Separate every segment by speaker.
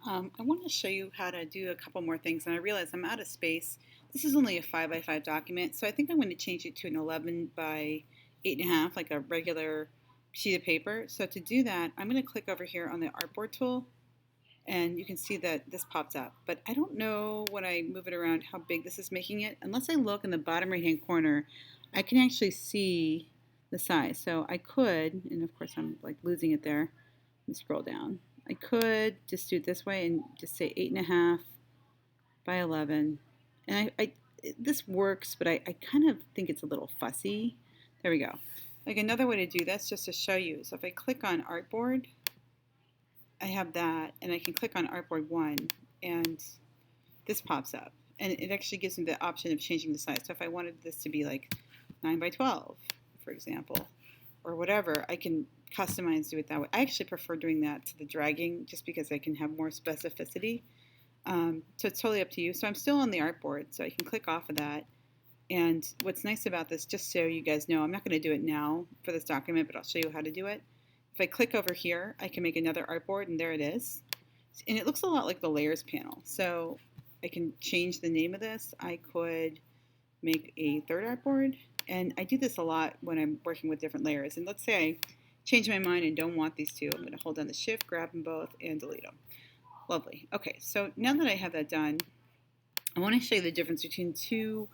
Speaker 1: I want to show you how to do a couple more things, and I realize I'm out of space. This is only a 5 by 5 document, so I think I'm going to change it to an 11 by 8.5, like a regular sheet of paper. So to do that, I'm going to click over here on the artboard tool, and you can see that this pops up. But I don't know when I move it around how big this is making it. Unless I look in the bottom right-hand corner, I can actually see the size. So I could, and of course I'm like losing it there. Let me scroll down. I could just do it this way and just say 8.5 by 11. And this works, but I kind of think it's a little fussy. There we go. Like another way to do this, just to show you. So if I click on artboard, I have that, and I can click on artboard 1, and this pops up. And it actually gives me the option of changing the size. So if I wanted this to be like 9 by 12, for example, or whatever, I can customize, do it that way. I actually prefer doing that to the dragging just because I can have more specificity. So it's totally up to you. So I'm still on the artboard, so I can click off of that. And what's nice about this, just so you guys know, I'm not going to do it now for this document, but I'll show you how to do it. If I click over here, I can make another artboard, and there it is. And it looks a lot like the layers panel. So I can change the name of this. I could make a third artboard, and I do this a lot when I'm working with different layers. And let's say I change my mind and don't want these two. I'm going to hold down the shift, grab them both, and delete them. Lovely. Okay, so now that I have that done, I want to show you the difference between two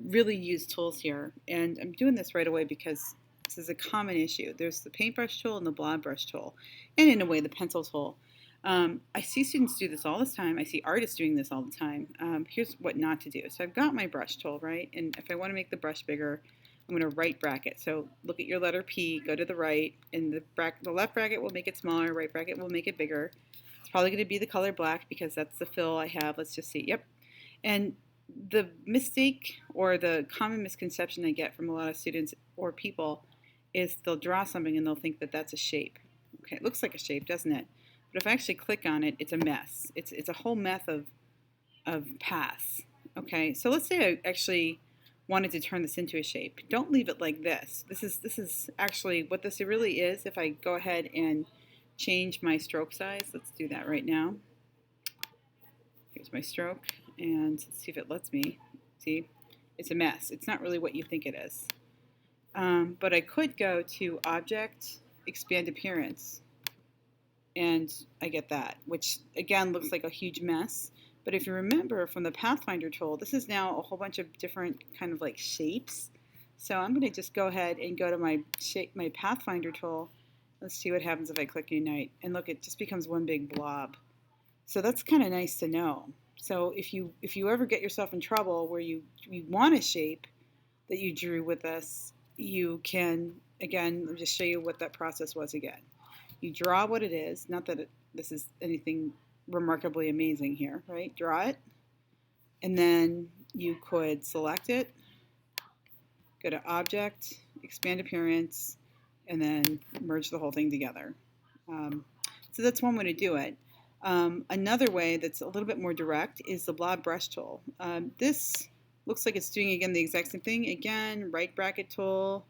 Speaker 1: really used tools here. And I'm doing this right away because this is a common issue. There's the paintbrush tool and the blob brush tool, and in a way the pencil tool. I see students do this all the time. I see artists doing this all the time. Here's what not to do. So I've got my brush tool, right? And if I want to make the brush bigger, I'm going to right bracket. So look at your letter P, go to the right, and the left bracket will make it smaller, right bracket will make it bigger. It's probably going to be the color black because that's the fill I have. Let's just see. Yep. And the mistake or the common misconception I get from a lot of students or people is they'll draw something and they'll think that that's a shape. Okay, it looks like a shape, doesn't it? But if I actually click on it, it's a mess. It's a whole mess of paths. Okay, so let's say I actually wanted to turn this into a shape. Don't leave it like this. This is actually what this really is. If I go ahead and change my stroke size, let's do that right now. Here's my stroke, and let's see if it lets me. See, it's a mess. It's not really what you think it is. But I could go to Object, Expand Appearance, and I get that, which again looks like a huge mess. But if you remember from the Pathfinder tool, this is now a whole bunch of different kind of like shapes. So I'm going to just go ahead and go to my Pathfinder tool. Let's see what happens if I click Unite. And look, it just becomes one big blob. So that's kind of nice to know. So if you ever get yourself in trouble where you want a shape that you drew with this, you can, again, let me just show you what that process was again. You draw what it is, not that this is anything remarkably amazing here, right? Draw it, and then you could select it, go to Object, Expand Appearance, and then merge the whole thing together. So that's one way to do it. Another way that's a little bit more direct is the blob brush tool. This looks like it's doing, again, the exact same thing. Again, right bracket tool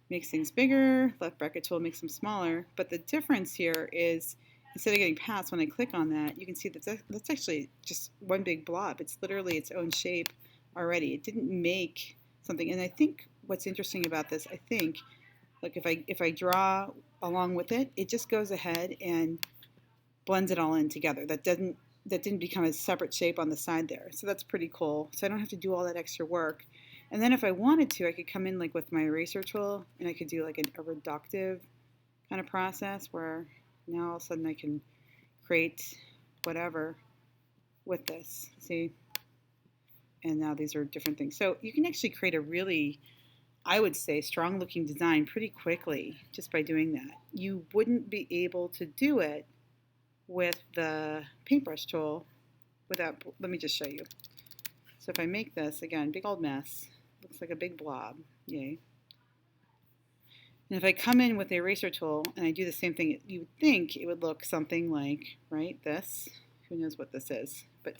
Speaker 1: makes things bigger, left bracket tool makes them smaller. But the difference here is instead of getting paths, when I click on that, you can see that that's actually just one big blob. It's literally its own shape already. It didn't make something. And I think what's interesting about this, I think, like if I draw along with it, it just goes ahead and blends it all in together. That didn't become a separate shape on the side there. So that's pretty cool. So I don't have to do all that extra work. And then if I wanted to, I could come in like with my eraser tool and I could do like a reductive kind of process where now all of a sudden I can create whatever with this. See? And now these are different things. So you can actually create a really, I would say, strong looking design pretty quickly just by doing that. You wouldn't be able to do it with the paintbrush tool without, let me just show you. So if I make this, again, big old mess, looks like a big blob, yay. And if I come in with the eraser tool and I do the same thing, you would think it would look something like, right, this. Who knows what this is? But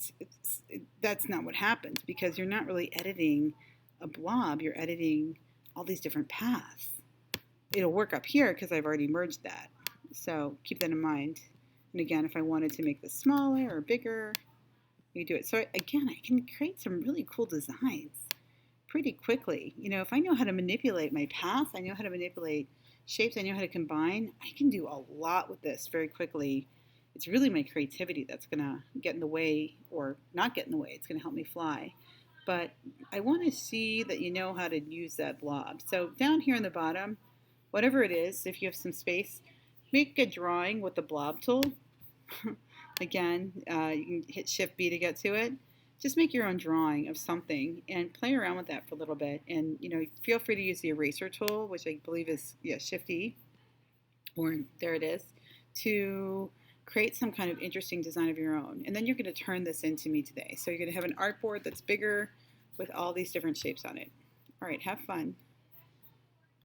Speaker 1: that's not what happens because you're not really editing a blob, you're editing all these different paths. It'll work up here because I've already merged that. So keep that in mind. And again, if I wanted to make this smaller or bigger, you do it. So again, I can create some really cool designs pretty quickly. You know, if I know how to manipulate my paths, I know how to manipulate shapes, I know how to combine, I can do a lot with this very quickly. It's really my creativity that's going to get in the way or not get in the way. It's going to help me fly. But I want to see that you know how to use that blob. So down here on the bottom, whatever it is, if you have some space, make a drawing with the blob tool. Again, you can hit Shift B to get to it. Just make your own drawing of something and play around with that for a little bit. And you know, feel free to use the eraser tool, which I believe is Shift E, or there it is, to create some kind of interesting design of your own. And then you're going to turn this into me today. So you're going to have an artboard that's bigger with all these different shapes on it. All right, have fun.